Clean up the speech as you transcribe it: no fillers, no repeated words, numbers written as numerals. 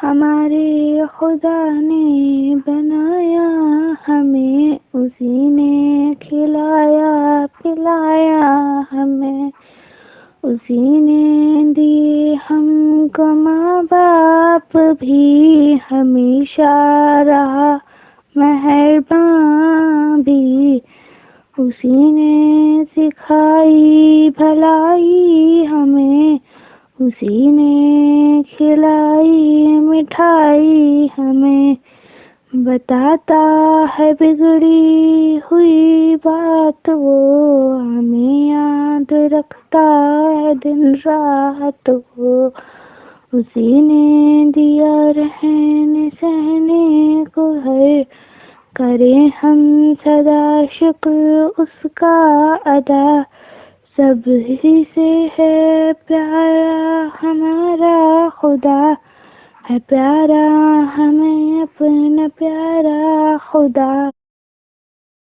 ہمارے خدا نے بنایا ہمیں، اسی نے کھلایا پلایا ہمیں، اسی نے دی ہم کو ماں باپ بھی، ہمیشہ رہا مہرباں بھی، اسی نے سکھائی بھلائی ہمیں، اسی نے کھلائی مٹھائی ہمیں، بتاتا ہے بگڑی ہوئی بات وہ، ہمیں یاد رکھتا ہے دن رات وہ، اسی نے دیا رہنے سہنے کو ہے، کریں ہم سدا شکر اس کا ادا، سب ہی سے ہے پیارا ہمارا خدا، ہے پیارا ہمیں اپنا پیارا خدا۔